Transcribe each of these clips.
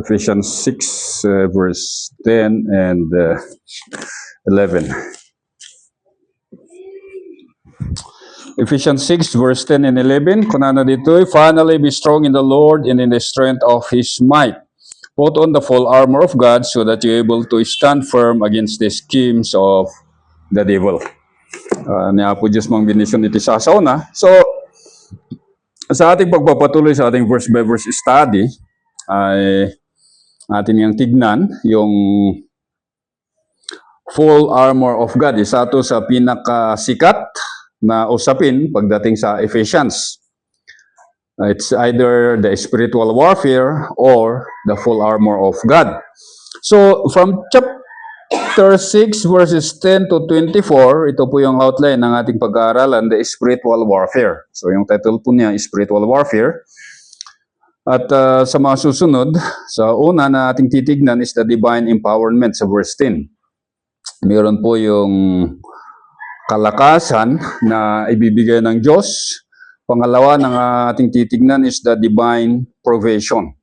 Ephesians 6, verse 10 and 11. Ephesians 6, verse 10 and 11. Kunana dito, finally be strong in the Lord and in the strength of His might. Put on the full armor of God so that you're able to stand firm against the schemes of the devil. Niya po Diyos mong bendisyon iti sasaw na. So, sa ating pagpapatuloy sa ating verse by verse study, ay atin yung tignan yung full armor of God. Isa to sa pinakasikat na usapin pagdating sa Ephesians. It's either the spiritual warfare or the full armor of God. So, from chapter 6, verses 10 to 24, ito po yung outline ng ating pag-aaralan, the spiritual warfare. So, yung title po niya, spiritual warfare. At sa mga susunod, sa una na ating titignan is the divine empowerment sa verse 10. Meron po yung kalakasan na ibibigay ng Diyos. Pangalawa ng ating titignan is the divine provision.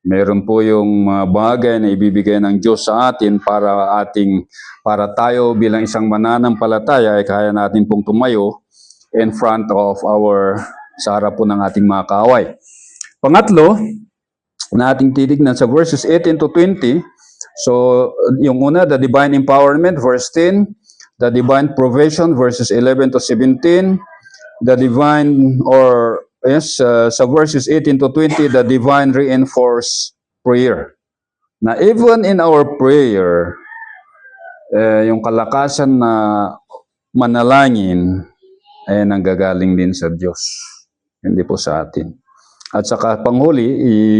Meron po yung mga bagay na ibibigay ng Diyos sa atin para tayo bilang isang mananampalataya ay kaya natin pong tumayo in front of sa harap po ng ating mga kaaway. Pangatlo, na ating titignan sa verses 18 to 20. So, yung una, the divine empowerment, verse 10. The divine provision, verses 11 to 17. The divine, sa verses 18 to 20, the divine reinforced prayer. Na even in our prayer, yung kalakasan na manalangin ay nanggagaling din sa Diyos. Hindi po sa atin. At saka panghuli,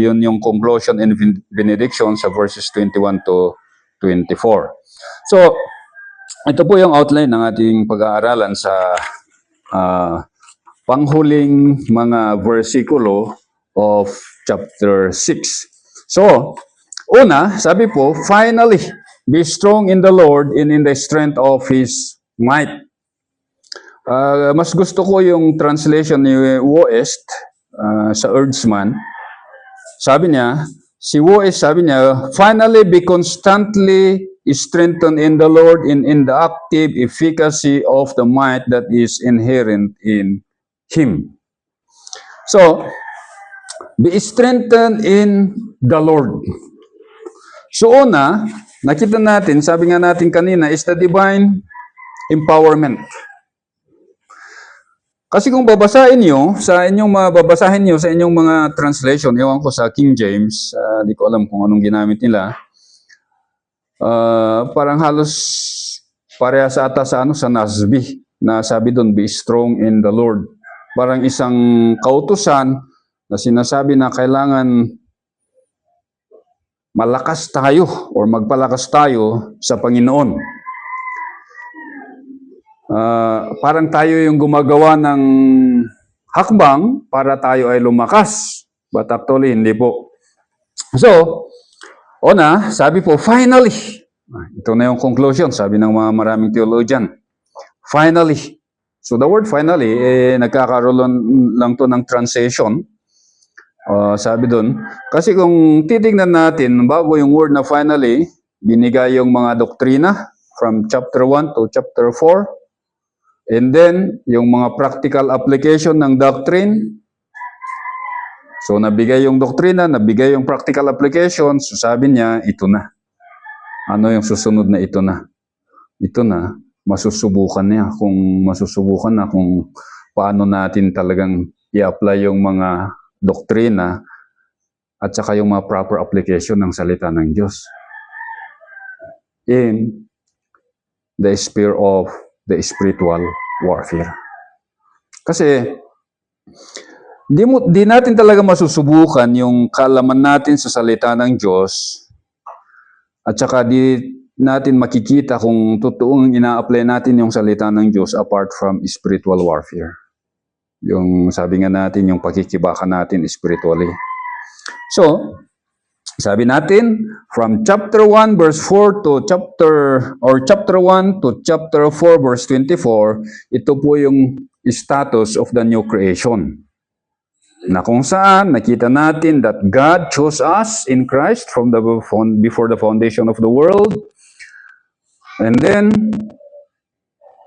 yun yung conclusion and benediction sa verses 21 to 24. So, ito po yung outline ng ating pag-aaralan sa panghuling mga versikulo of chapter 6. So, una, sabi po, finally, be strong in the Lord and in the strength of His might. Mas gusto ko yung translation ni Woest sa Erdsman. Sabi niya, finally be constantly strengthened in the Lord and in the active efficacy of the might that is inherent in Him. So, be strengthened in the Lord. So una, nakita natin, sabi nga natin kanina, is the divine empowerment. Kasi kung babasahin nyo, sa inyong mga translation, ewan ko sa King James, di ko alam kung anong ginamit nila, parang halos pareha sa ata sa Nasby, na sabi doon, be strong in the Lord. Parang isang kautusan na sinasabi na kailangan malakas tayo or magpalakas tayo sa Panginoon. Parang tayo yung gumagawa ng hakbang para tayo ay lumakas. But actually, hindi po. So, una, sabi po, finally. Ito na yung conclusion, sabi ng mga maraming theologian. Finally. So, the word finally, nagkakaroon lang to ng translation. Sabi doon. Kasi kung titignan natin, bago yung word na finally, binigay yung mga doktrina from chapter 1 to chapter 4. And then, yung mga practical application ng doctrine. So, nabigay yung doktrina, nabigay yung practical application. So, sabi niya, ito na. Ano yung susunod na ito na? Ito na, masusubukan na kung paano natin talagang i-apply yung mga doktrina at saka yung mga proper application ng salita ng Diyos. In the sphere of the spiritual warfare. Kasi, di natin talaga masusubukan yung kaalaman natin sa salita ng Diyos at saka di natin makikita kung totoong ina-apply natin yung salita ng Diyos apart from spiritual warfare. Yung sabi nga natin, yung pakikibaka natin spiritually. So, sabi natin, from chapter 1 verse 4 to chapter 1 to chapter 4 verse 24, ito po yung status of the new creation. na kung saan nakita natin that God chose us in Christ from before the foundation of the world. And then,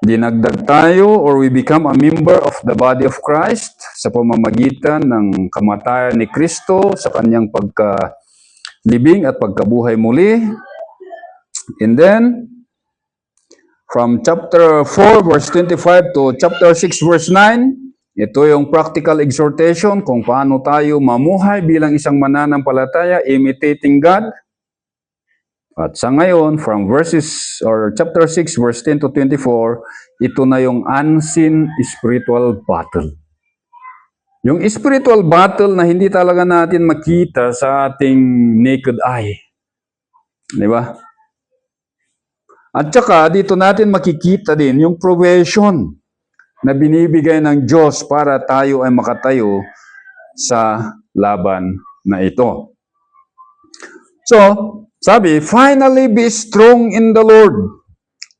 dinagdag tayo or we become a member of the body of Christ sa pamamagitan ng kamatayan ni Kristo sa kanyang pagkalibing at pagkabuhay muli. And then, from chapter 4 verse 25 to chapter 6 verse 9, ito yung practical exhortation kung paano tayo mamuhay bilang isang mananampalataya, imitating God. At sa ngayon, from chapter 6 verse 10 to 24, ito na yung unseen spiritual battle. Yung spiritual battle na hindi talaga natin makita sa ating naked eye. Di ba? At saka, dito natin makikita din yung provision na binibigay ng Diyos para tayo ay makatayo sa laban na ito. So, sabi, finally be strong in the Lord.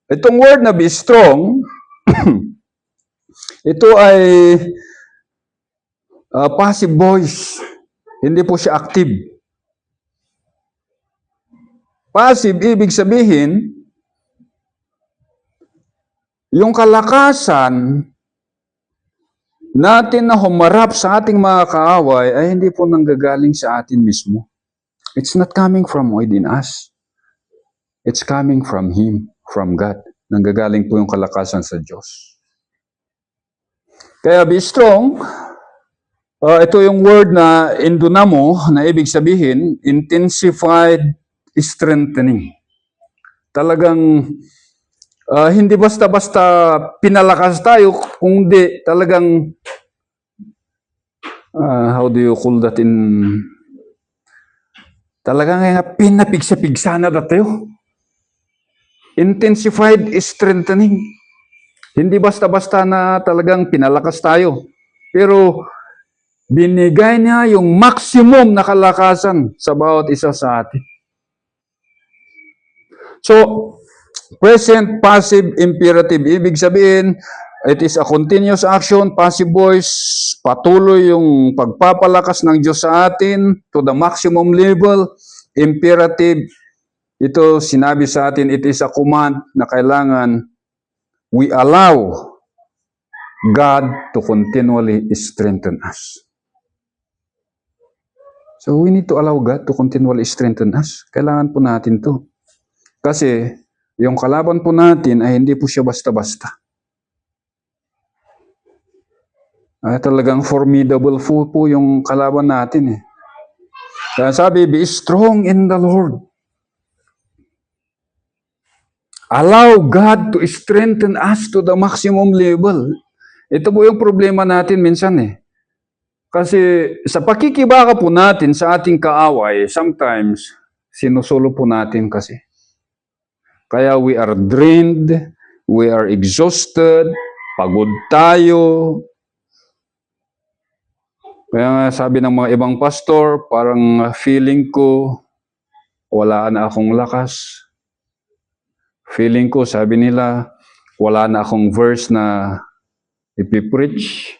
Itong word na be strong, ito ay passive voice. Hindi po siya active. Passive, ibig sabihin, yung kalakasan natin na humarap sa ating mga kaaway ay hindi po nanggagaling sa atin mismo. It's not coming from within us. It's coming from Him, from God. Nanggagaling po yung kalakasan sa Diyos. Kaya be strong, ito yung word na endunamo, na ibig sabihin, intensified strengthening. Talagang hindi basta-basta pinalakas tayo, kundi talagang, how do you call that talagang pinapigsa-pigsa na tayo. Intensified strengthening. Hindi basta-basta na talagang pinalakas tayo. Pero binigay niya yung maximum na kalakasan sa bawat isa sa atin. So, present, passive, imperative. Ibig sabihin, it is a continuous action, passive voice, patuloy yung pagpapalakas ng Diyos sa atin to the maximum level. Imperative, ito sinabi sa atin, it is a command na kailangan we allow God to continually strengthen us. So we need to allow God to continually strengthen us. Kailangan po natin to. Kasi yung kalaban po natin ay hindi po siya basta-basta. Ay talagang formidable po yung kalaban natin eh. Kaya sabi, be strong in the Lord. Allow God to strengthen us to the maximum level. Ito po yung problema natin minsan eh. Kasi sa pakikibaka po natin sa ating kaaway, sometimes sinusulo po natin kasi. Kaya we are drained, we are exhausted, pagod tayo. Kaya nga sabi ng mga ibang pastor, parang feeling ko wala na akong lakas. Feeling ko, sabi nila, wala na akong verse na ipipreach.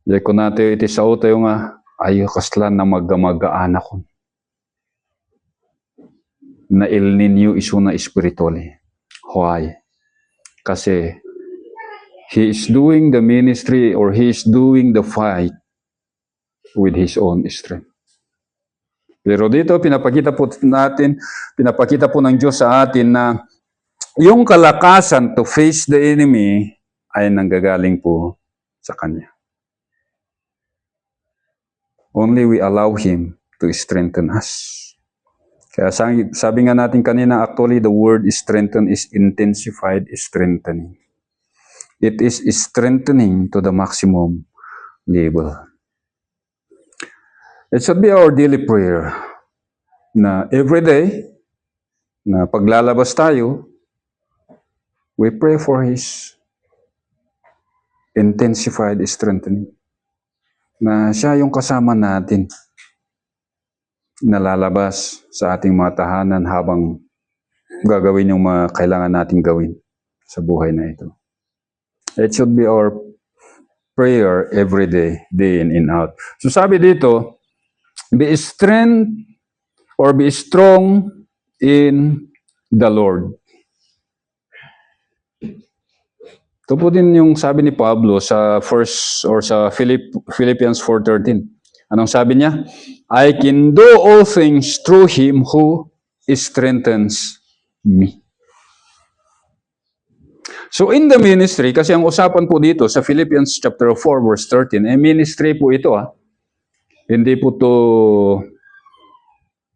Dahil ko natin iti sao tayo nga, ayo kaslan na magamagaan ako. Na El Niño isuna spiritually. Why? Kasi he is doing the ministry or he is doing the fight with his own strength. Pero dito, pinapakita po ng Diyos sa atin na yung kalakasan to face the enemy ay nanggagaling po sa Kanya. Only we allow Him to strengthen us. Kaya sabi nga natin kanina, actually the word strengthen is intensified strengthening. It is strengthening to the maximum level. It should be our daily prayer na every day na paglalabas tayo, we pray for His intensified strengthening. Na siya yung kasama natin nalalabas sa ating mga tahanan habang gagawin yung mga kailangan nating gawin sa buhay na ito. It should be our prayer every day, day in and out. So sabi dito, be strong in the Lord. Ito po din yung sabi ni Pablo sa Philippians 4:13. Anong sabi niya? I can do all things through Him who strengthens me. So in the ministry, kasi ang usapan po dito sa Philippians chapter 4 verse 13, ministry po ito . Hindi po to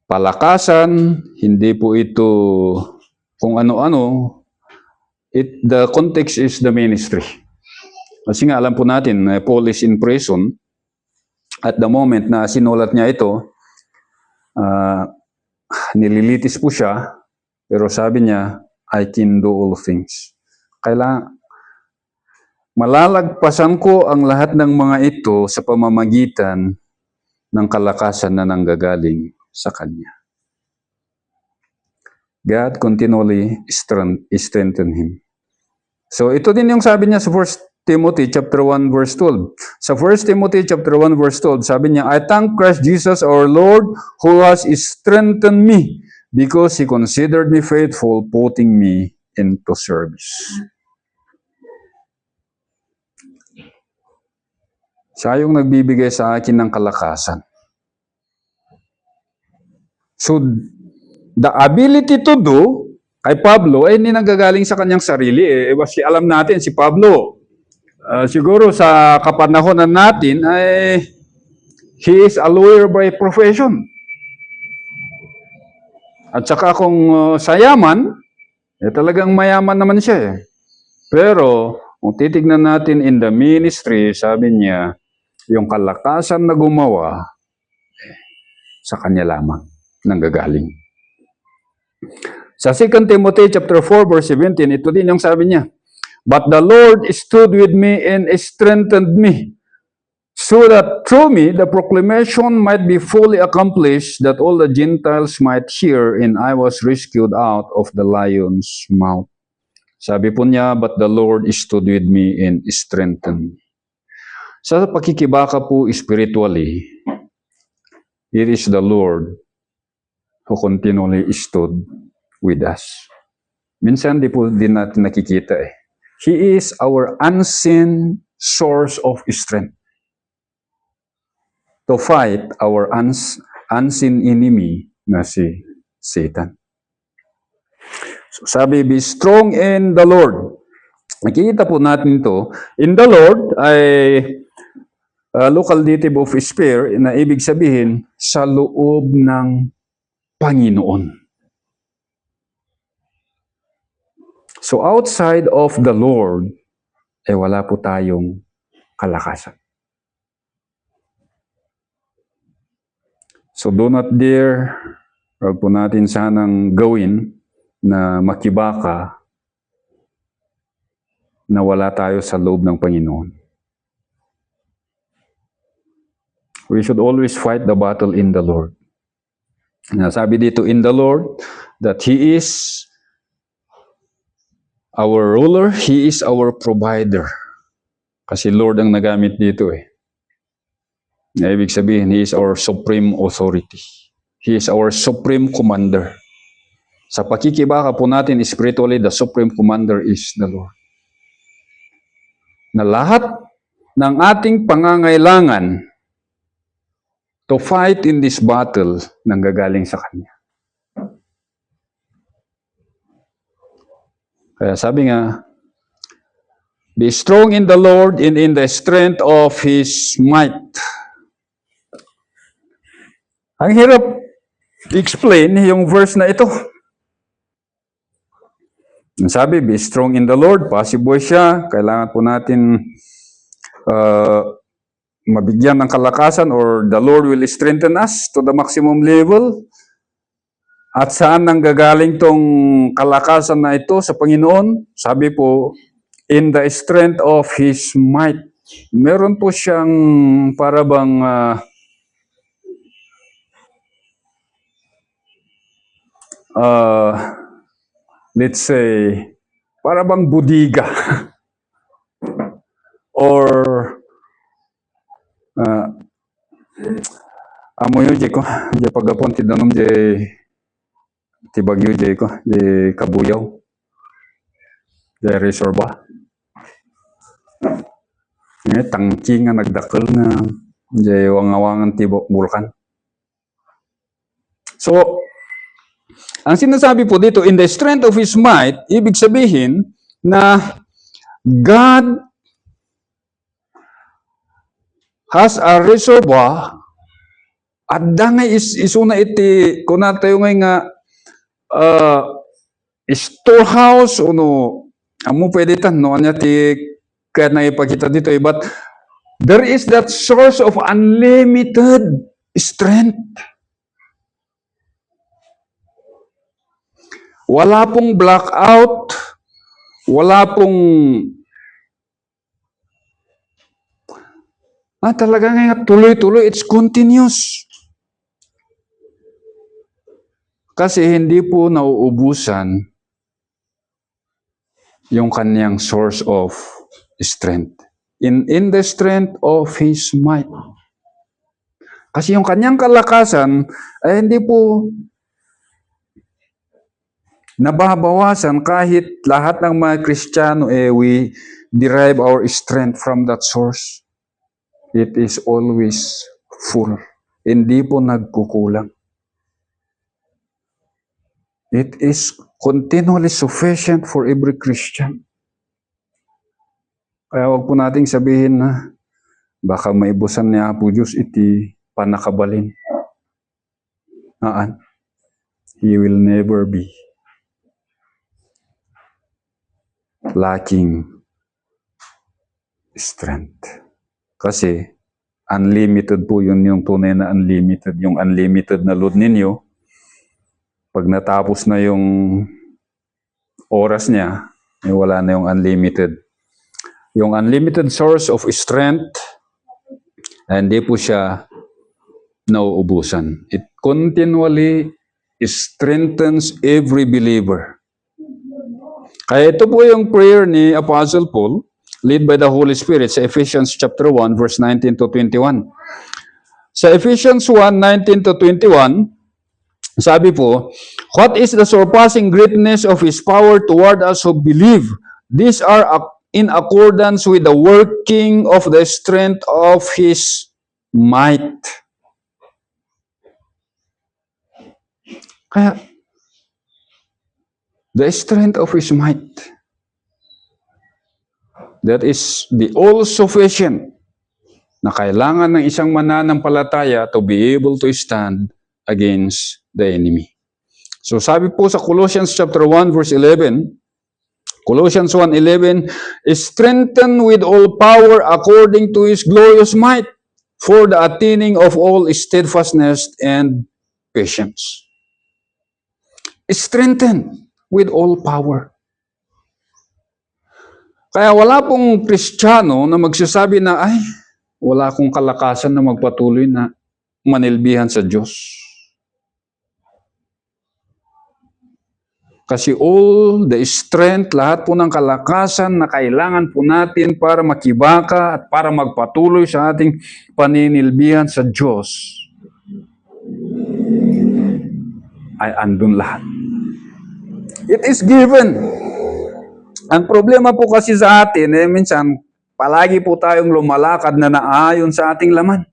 palakasan, hindi po ito kung ano-ano. The context is the ministry. Kasi nga alam po natin, Paul is in prison. At the moment na sinulat niya ito, nililitis po siya, pero sabi niya, I can do all things. Malalagpasan ko ang lahat ng mga ito sa pamamagitan ng kalakasan na nanggagaling sa Kanya. God continually strengthen him. So ito din yung sabi niya sa 1 Timothy chapter 1 verse 12. Sa 1 Timothy chapter 1 verse 12, sabi niya, I thank Christ Jesus our Lord who has strengthened me because He considered me faithful, putting me into service. Siya yung nagbibigay sa akin ng kalakasan. So, the ability to do, kay Pablo, hindi nanggagaling sa kanyang sarili. Alam natin, si Pablo, siguro sa kapanahonan natin, he is a lawyer by profession. At saka kung sa yaman, talagang mayaman naman siya . Pero, kung titignan natin in the ministry, sabi niya, yung kalakasan na gumawa, sa kanya lamang nanggagaling. Sa 2 Timothy chapter 4 verse 17, ito din yung sabi niya, but the Lord stood with me and strengthened me, so that through me the proclamation might be fully accomplished, that all the Gentiles might hear, and I was rescued out of the lion's mouth. Sabi po niya, but the Lord stood with me and strengthened me. Sa pakikibaka po spiritually, it is the Lord who continually stood with us. Minsan di po din natin nakikita . He is our unseen source of strength to fight our unseen enemy na si Satan. So sabi, be strong in the Lord. Nakikita po natin ito. In the Lord ay local dative of spare na ibig sabihin sa loob ng Panginoon. So outside of the Lord, wala po tayong kalakasan. So do not dare, wag po natin sanang gawin na makibaka na wala tayo sa loob ng Panginoon. We should always fight the battle in the Lord. Sabi dito in the Lord that He is our ruler, He is our provider. Kasi Lord ang nagamit dito . Ibig sabihin, He is our supreme authority. He is our supreme commander. Sa pakikibaka po natin spiritually, the supreme commander is the Lord. Na lahat ng ating pangangailangan to fight in this battle nanggagaling sa Kanya. Kaya sabi nga, be strong in the Lord and in the strength of His might. Ang hirap explain yung verse na ito. Sabi, be strong in the Lord, possible siya. Kailangan po natin mabigyan ng kalakasan, or the Lord will strengthen us to the maximum level. At saan nanggagaling tong kalakasan na ito sa Panginoon? Sabi po, in the strength of His might. Meron po siyang parabang let's say, parabang budiga or Ah, amo yun, ko. Di pagapon, tidanom, ti bagyo, ko. Di kabuyaw. Di resorba. Tangki nga nagdakkel nga. Di wangawangan ti bulkan. So, ang sinasabi po dito, in the strength of His might, ibig sabihin na God has a reservoir at dangay isuna iti kuna tayo ngay nga storehouse o no amo pwede tan no anya ti kaya na ipakita dito but there is that source of unlimited strength. Wala pong blackout, wala pong talaga nga tuloy-tuloy, it's continuous. Kasi hindi po nauubusan yung kanyang source of strength. In the strength of His might. Kasi yung kanyang kalakasan ay hindi po nababawasan kahit lahat ng mga Kristiyano we derive our strength from that source. It is always full. Hindi po nagkukulang. It is continually sufficient for every Christian. Kaya wag po nating sabihin na baka maibusan niya po Diyos iti panakabalin. He will never be lacking strength. Kasi unlimited po yun yung tunay na unlimited. Yung unlimited na load ninyo, pag natapos na yung oras niya, wala na yung unlimited. Yung unlimited source of strength, hindi po siya nauubusan. It continually strengthens every believer. Kaya ito po yung prayer ni Apostle Paul, led by the Holy Spirit sa Ephesians chapter 1, verse 19 to 21. Sa Ephesians 1, 19 to 21, sabi po, what is the surpassing greatness of His power toward us who believe? These are in accordance with the working of the strength of His might. Kaya, the strength of His might. That is the all-sufficient na kailangan ng isang mananampalataya to be able to stand against the enemy. So sabi po sa Colossians chapter 1 verse 11, Colossians 1:11, strengthened with all power according to His glorious might for the attaining of all steadfastness and patience. Strengthened with all power. Kaya wala pong Kristiyano na magsasabi na, wala akong kalakasan na magpatuloy na manilbihan sa Diyos. Kasi all the strength, lahat po ng kalakasan na kailangan po natin para makibaka at para magpatuloy sa ating paninilbihan sa Diyos, ay andun lahat. It is given. Ang problema po kasi sa atin, minsan, palagi po tayong lumalakad na naayon sa ating laman.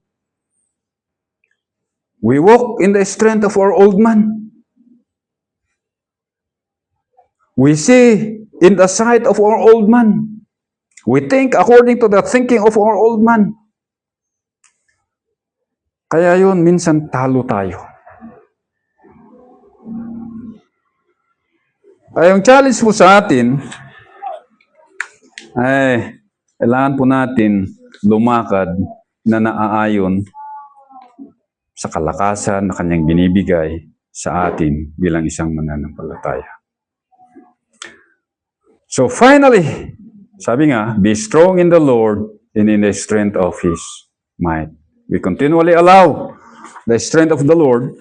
We walk in the strength of our old man. We see in the sight of our old man. We think according to the thinking of our old man. Kaya yun, minsan talo tayo. Kaya yung challenge po sa atin, kailangan po natin lumakad na naaayon sa kalakasan na kanyang binibigay sa atin bilang isang mananampalataya. So finally, sabi nga, be strong in the Lord and in the strength of His might. We continually allow the strength of the Lord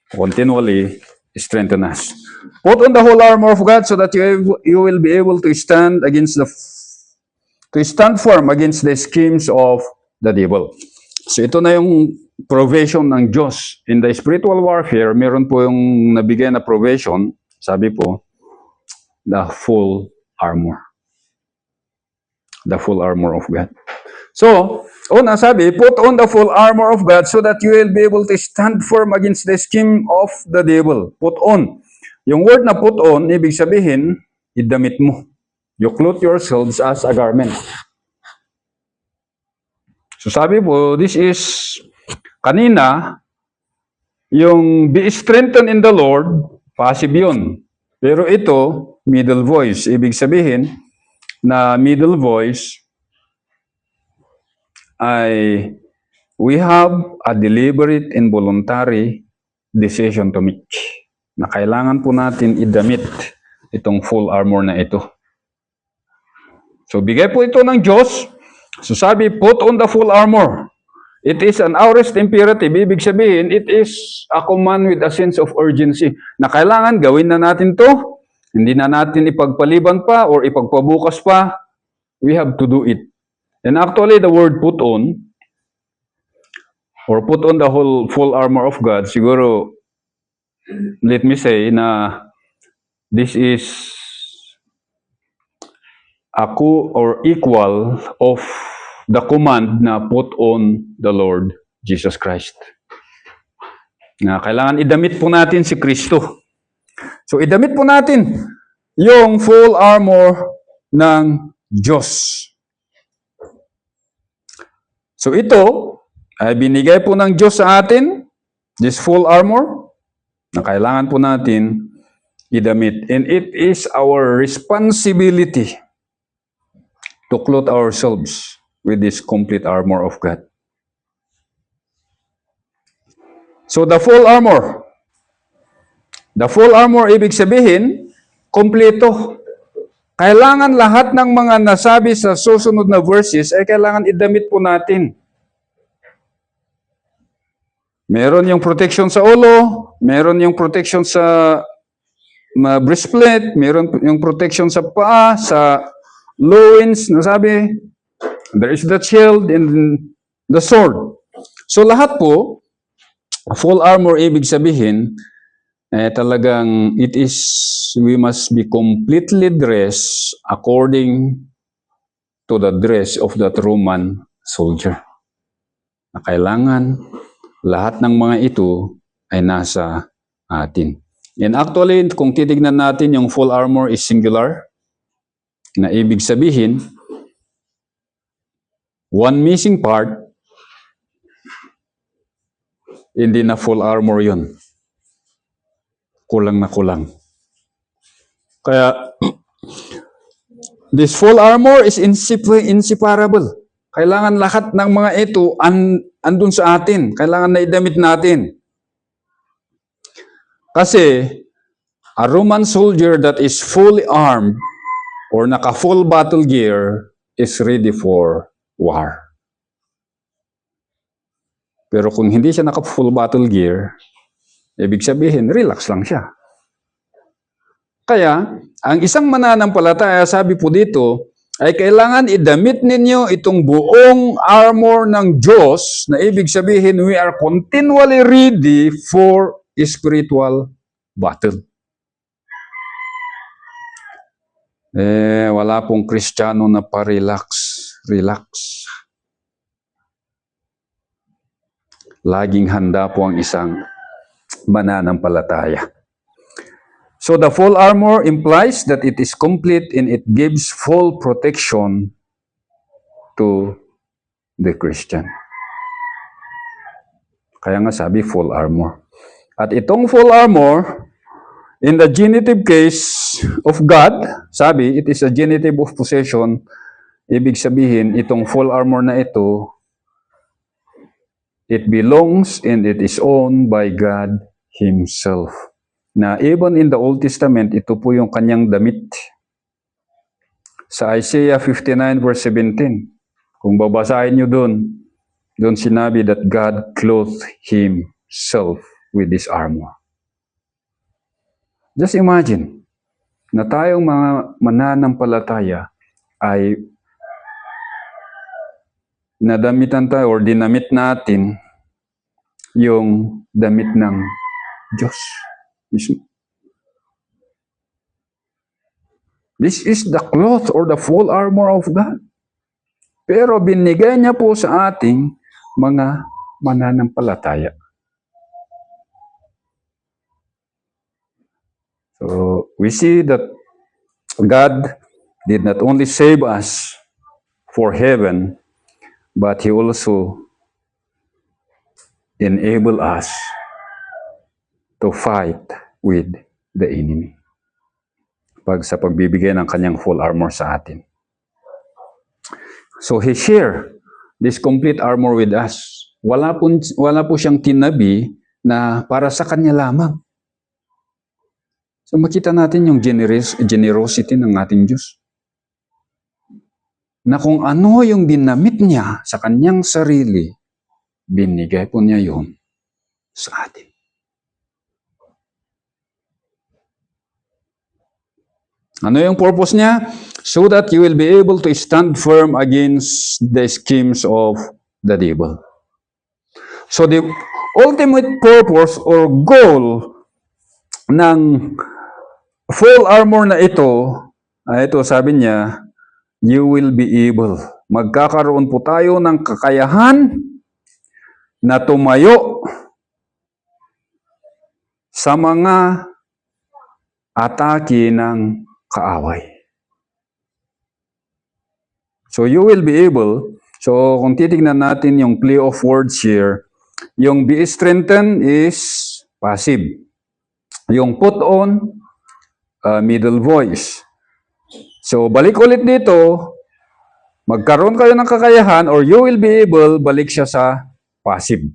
continually strengthen us. Put on the whole armor of God so that you will be able to stand firm against the schemes of the devil. So ito na yung provision ng Diyos. In the spiritual warfare, meron po yung nabigay na provision, sabi po, the full armor. The full armor of God. So, una sabi, put on the full armor of God so that you will be able to stand firm against the scheme of the devil. Put on. Yung word na put on, ibig sabihin, idamit mo. You clothe yourselves as a garment. So sabi po, this is, kanina, yung be strengthened in the Lord, passive yun. Pero ito, middle voice. Ibig sabihin, na middle voice ay we have a deliberate and voluntary decision to make. Na kailangan po natin idamit itong full armor na ito. So bigay po ito ng Diyos. So sabi, put on the full armor. It is an aorist imperative. Ibig sabihin, it is a command with a sense of urgency. Na kailangan gawin na natin to. Hindi na natin ipagpaliban pa or ipagpabukas pa. We have to do it. And actually, the word put on, or put on the whole full armor of God, siguro, let me say na this is or equal of the command na put on the Lord Jesus Christ. Na kailangan idamit po natin si Kristo. So idamit po natin yung full armor ng Diyos. So ito ay binigay po ng Diyos sa atin, this full armor, na kailangan po natin idamit. And it is our responsibility to clothe ourselves with this complete armor of God. So the full armor. The full armor, ibig sabihin, kompleto. Kailangan lahat ng mga nasabi sa susunod na verses ay kailangan idamit po natin. Meron yung protection sa ulo, meron yung protection sa breastplate, meron yung protection sa paa, sa loins, nasabi, there is the shield and the sword. So lahat po, full armor ibig sabihin, talagang we must be completely dressed according to the dress of that Roman soldier. Na kailangan lahat ng mga ito ay nasa atin. And actually, kung titignan natin, yung full armor is singular, na ibig sabihin, one missing part, hindi na full armor yun. Kulang na kulang. Kaya, this full armor is inseparable. Kailangan lahat ng mga ito andun sa atin. Kailangan na idamit natin. Kasi, a Roman soldier that is fully armed or naka-full battle gear is ready for war. Pero kung hindi siya naka-full battle gear, ibig sabihin, relax lang siya. Kaya, ang isang mananampalataya, sabi po dito, ay kailangan idamit ninyo itong buong armor ng Diyos, na ibig sabihin, we are continually ready for spiritual battle. Wala pong Kristiyano na pa-relax. Relax. Laging handa po ang isang mananampalataya. So the full armor implies that it is complete and it gives full protection to the Christian. Kaya nga sabi full armor. At itong full armor, in the genitive case of God, sabi, it is a genitive of possession. Ibig sabihin, itong full armor na ito, it belongs and it is owned by God Himself. Na even in the Old Testament, ito po yung kanyang damit. Sa Isaiah 59 verse 17, kung babasahin nyo doon sinabi that God clothed Himself with this armor. Just imagine, na tayong mga mananampalataya ay nadamitan tayo or dinamit natin yung damit ng Diyos mismo. This is the cloth or the full armor of God. Pero binigay niya po sa ating mga mananampalataya. So, we see that God did not only save us for heaven, but He also enabled us to fight with the enemy. Sa pagbibigay ng kanyang full armor sa atin. So He shared this complete armor with us. Wala po siyang tinabi na para sa kanya lamang. So makita natin yung generosity ng ating Diyos. Na kung ano yung dinamit niya sa kanyang sarili, binigay po niya yun sa atin. Ano yung purpose niya? So that you will be able to stand firm against the schemes of the devil. So the ultimate purpose or goal ng full armor na ito sabi niya, you will be able. Magkakaroon po tayo ng kakayahan na tumayo sa mga atake ng kaaway. So you will be able, so kung titignan natin yung play of words here, yung be strengthened is passive. Yung put on, middle voice. So balik ulit dito, magkaroon kayo ng kakayahan or you will be able, balik siya sa passive.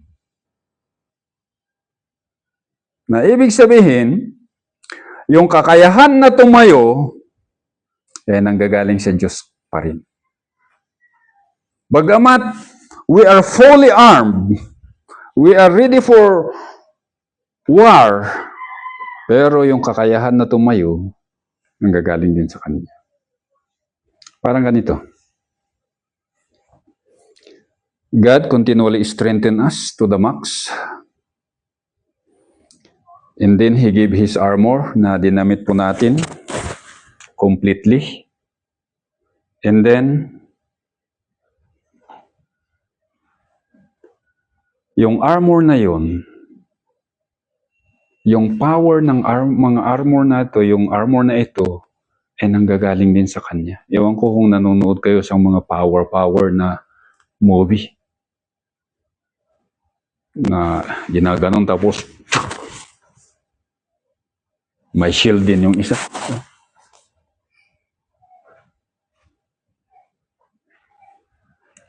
Na ibig sabihin, yung kakayahan na tumayo, nanggagaling sa Diyos pa rin. Bagamat we are fully armed, we are ready for war, pero yung kakayahan na tumayo, nanggagaling din sa Kanya. Parang ganito. God continually strengthen us to the max. And then He gave His armor na dinamit po natin completely. And then, yung armor na yun, yung power ng mga armor na ito, yung armor na ito, ay nanggagaling din sa Kanya. Ewan ko kung nanonood kayo sa mga power na movie. Na ginaganon tapos may shield din yung isa.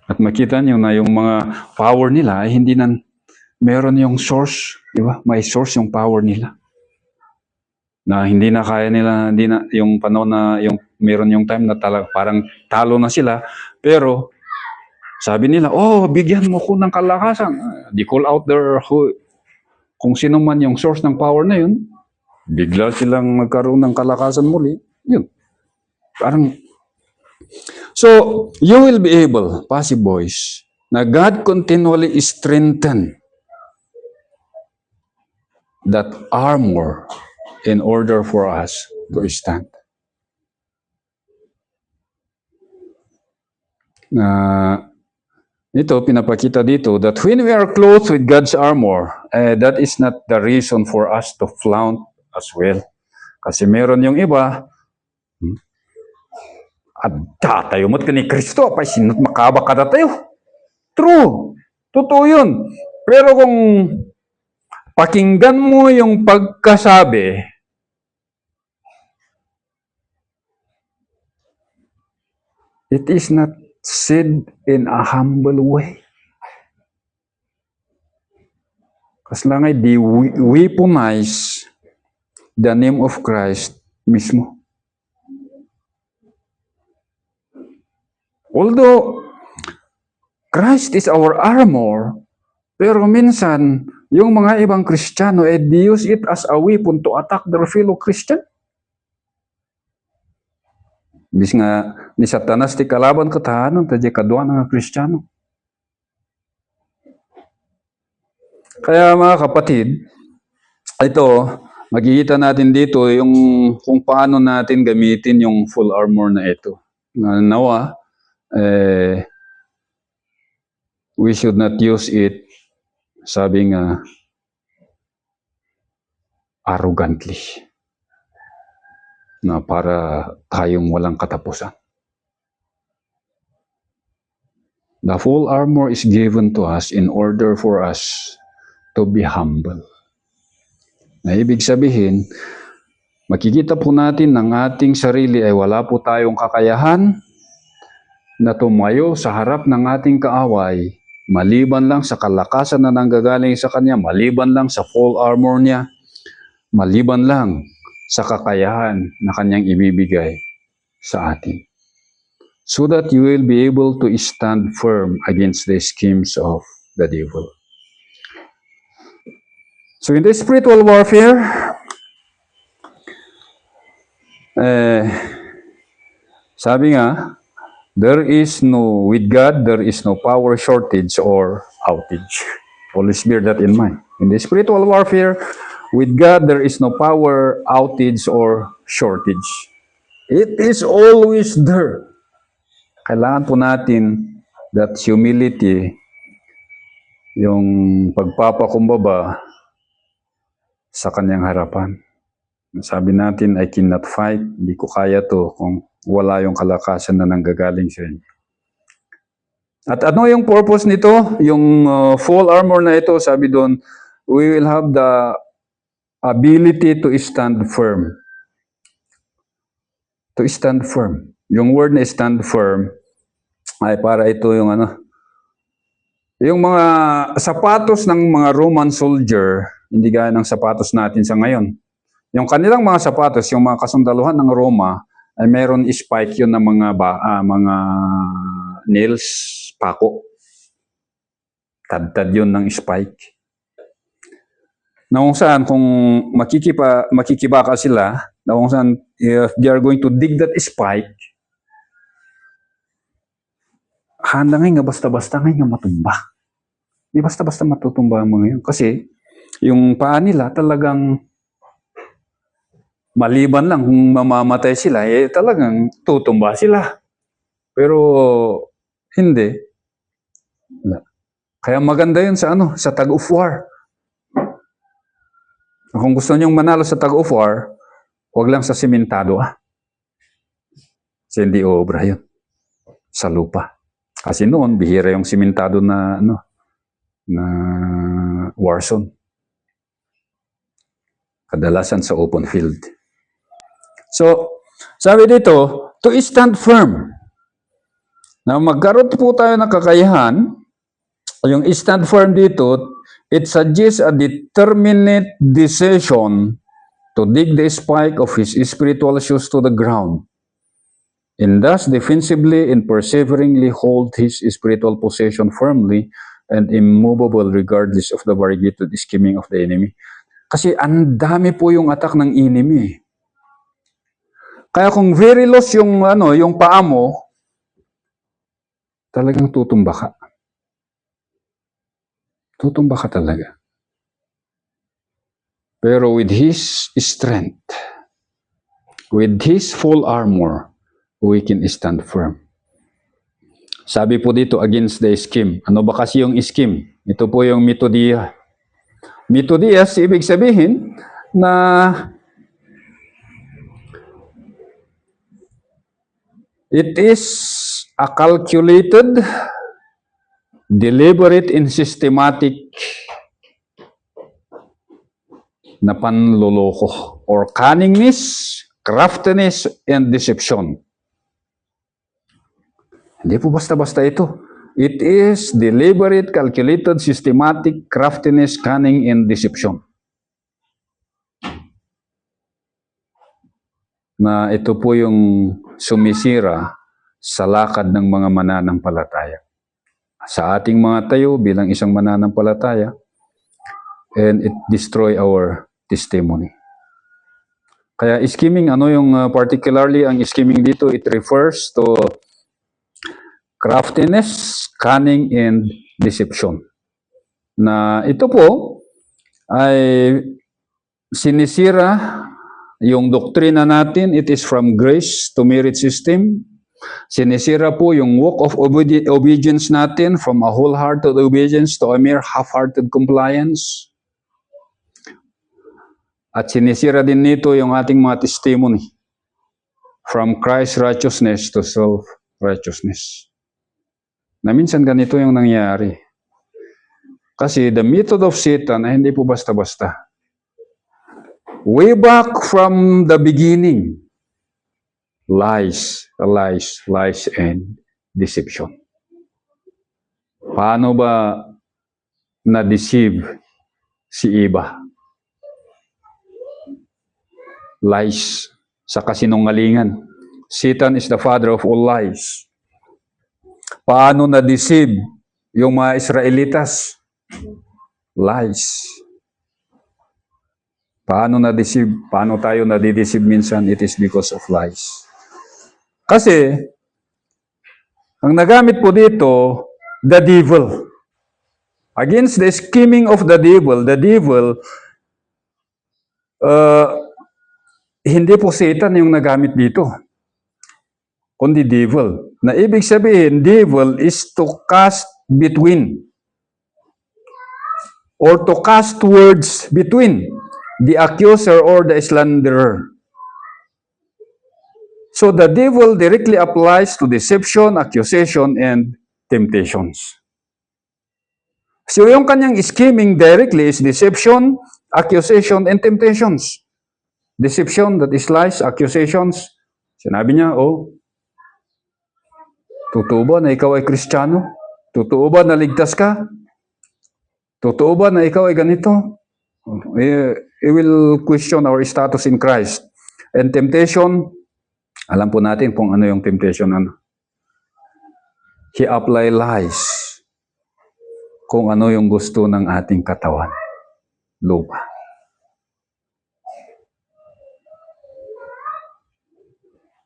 At makita niyo na yung mga power nila ay hindi na meron yung source, di ba? May source yung power nila. Na hindi na kaya nila, hindi na yung panahon na yung meron yung time na parang talo na sila, pero sabi nila, bigyan mo ko ng kalakasan. They call out their kung sino man yung source ng power na yun, bigla silang magkaroon ng kalakasan muli. Yun. Parang, so, you will be able, passive voice, na God continually strengthen that armor in order for us to stand. Ito, pinapakita dito that when we are clothed with God's armor, that is not the reason for us to flaunt as well. Kasi meron yung iba, tayo mo't ka ni Kristo, apay sinot makaba ka na tayo. True. Totoo yun. Pero kung pakinggan mo yung pagkasabi, it is not said in a humble way. Kasi lang ay di weaponize the name of Christ mismo. Although Christ is our armor, pero minsan, yung mga ibang Kristiyano, they use it as a weapon to attack their fellow Christian. Bis nga, ni Satanas ti kalaban katahanan, tadya kadwa nga Kristiyano. Kaya mga kapatid, ito, makikita natin dito yung kung paano natin gamitin yung full armor na ito. Nawa, we should not use it, sabi nga, arrogantly. Na para tayong walang katapusan. The full armor is given to us in order for us to be humble. Na ibig sabihin, makikita po natin ng ating sarili ay wala po tayong kakayahan na tumayo sa harap ng ating kaaway, maliban lang sa kalakasan na nanggagaling sa Kanya, maliban lang sa full armor niya, maliban lang sa kakayahan na Kanyang ibibigay sa atin. So that you will be able to stand firm against the schemes of the devil. So in the spiritual warfare, sabi nga, with God, there is no power shortage or outage. Always bear that in mind. In the spiritual warfare, with God, there is no power outage or shortage. It is always there. Kailangan po natin that humility, yung pagpapakumbaba sa Kanyang harapan. Sabi natin, I cannot fight, hindi ko kaya to kung wala yung kalakasan na nanggagaling sa inyo. At ano yung purpose nito? Yung full armor na ito, sabi doon, we will have the ability to stand firm. To stand firm. Yung word na stand firm, ay para ito yung yung mga sapatos ng mga Roman soldier, hindi gaya ng sapatos natin sa ngayon. Yung kanilang mga sapatos, yung mga kasundaluhan ng Roma, ay meron spike yun ng mga nails, pako. Tad-tad yun ng spike. Na kung saan, kung makikibaka sila, na kung saan, if they are going to dig that spike, handa nga basta-basta nga matumba. Di basta-basta matutumba ang mga yun. Kasi, yung paa nila talagang maliban lang kung mamamatay sila, talagang tutumba sila. Pero, hindi. Kaya maganda yun sa sa tug of war. Kung gusto nyong manalo sa tug of war, huwag lang sa simentado Kasi hindi obra yun. Sa lupa. Kasi noon, bihira yung simentado na war zone. Kadalasan sa open field. So, sabi dito, to stand firm. Na magkaroon po tayo ng kakayahan, yung stand firm dito, it suggests a determinate decision to dig the spike of his spiritual shoes to the ground, and thus defensively and perseveringly hold his spiritual possession firmly and immovable regardless of the variegated scheming of the enemy. Kasi ang dami po yung attack ng enemy. Kaya kung very loose yung yung paa mo, talagang tutumba ka. Tutumba ka talaga. Pero with His strength, with His full armor, we can stand firm. Sabi po dito, against the scheme. Ano ba kasi yung scheme? Ito po yung methodia. Methodia, ibig sabihin na it is a calculated, deliberate, and systematic na panloloko or cunningness, craftiness, and deception. Hindi po basta-basta ito. It is deliberate, calculated, systematic, craftiness, cunning, and deception. Na ito po yung sumisira sa lakad ng mga mananampalataya. Sa ating mga tayo bilang isang mananampalataya, and it destroy our testimony. Kaya scheming, particularly ang scheming dito, it refers to craftiness, cunning, and deception. na ito po ay sinisira yung doktrina natin. It is from grace to merit system. Sinisira po yung walk of obedience natin from a wholehearted obedience to a mere half-hearted compliance. At sinisira din nito yung ating mga testimony from Christ's righteousness to self-righteousness. Na minsan ganito yung nangyari. Kasi the method of Satan ay hindi po basta-basta. Way back from the beginning, lies, and deception. Paano ba na-deceive si Eva? Lies, sa kasinungalingan. Satan is the father of all lies. Paano na-deceive yung mga Israelitas? Lies. Paano na-deceive? Paano tayo na-deceive minsan? It is because of lies. Kasi, ang nagamit po dito, the devil. Against the scheming of the devil, hindi po Satan yung nagamit dito, kundi devil. Na ibig sabihin, devil is to cast between, or to cast words between the accuser or the slanderer. So the devil directly applies to deception, accusation, and temptations. So yung kanyang scheming directly is deception, accusation, and temptations. Deception, that is lies, accusations. Sinabi niya, totoo ba na ikaw ay Kristiyano? Totoo ba na ligtas ka? Totoo ba na ikaw ay ganito? It will question our status in Christ. And temptation, alam po natin kung ano yung temptation. He apply lies kung ano yung gusto ng ating katawan. Lupa.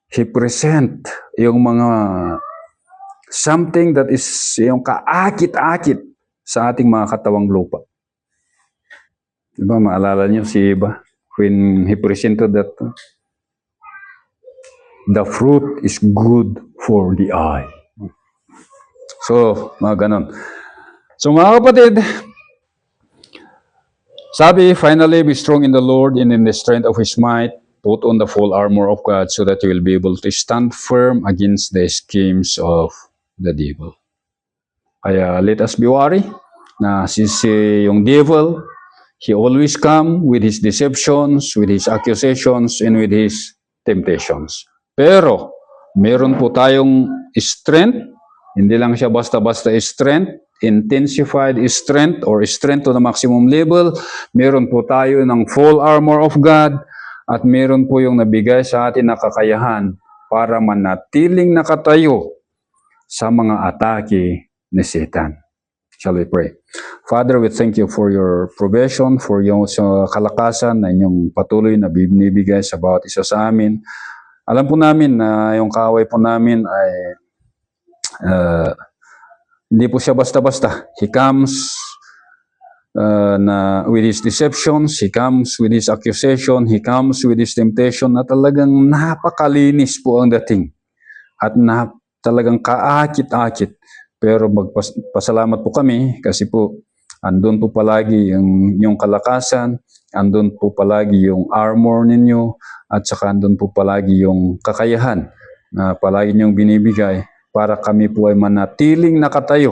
He present yung mga something that is yung kaakit-akit sa ating mga katawang lupa. Diba, maalala niyo si Eva when he presented that the fruit is good for the eye. So, mga ganon. So, mga kapatid, sabi, finally, be strong in the Lord and in the strength of His might. Put on the full armor of God so that you will be able to stand firm against the schemes of the devil. Kaya let us be wary na yung devil, he always come with his deceptions, with his accusations, and with his temptations. Pero, meron po tayong strength, hindi lang siya basta-basta strength, intensified strength or strength to the maximum level. Meron po tayo ng full armor of God at meron po yung nabigay sa atin na kakayahan para manatiling nakatayo sa mga atake ni Satan. Shall we pray? Father, we thank you for your provision, for yung kalakasan na inyong patuloy na binibigay sa bawat isa sa amin. Alam po namin na yung kaaway po namin ay hindi po siya basta-basta. He comes with his deceptions, he comes with his accusation, he comes with his temptation na talagang napakalinis po ang dating. At talagang kaakit-akit. Pero magpasalamat po kami kasi po andun po palagi yung kalakasan, andun po palagi yung armor ninyo, at saka andun po palagi yung kakayahan na palagi niyong binibigay para kami po ay manatiling nakatayo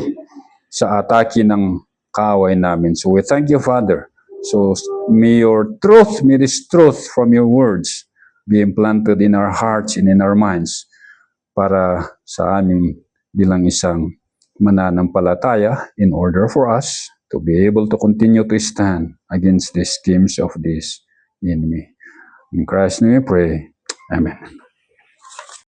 sa atake ng kaaway namin. So we thank you, Father. So may this truth from your words be implanted in our hearts and in our minds para sa aming bilang isang mananampalataya in order for us to be able to continue to stand against the schemes of this enemy. In Christ's name we pray. Amen.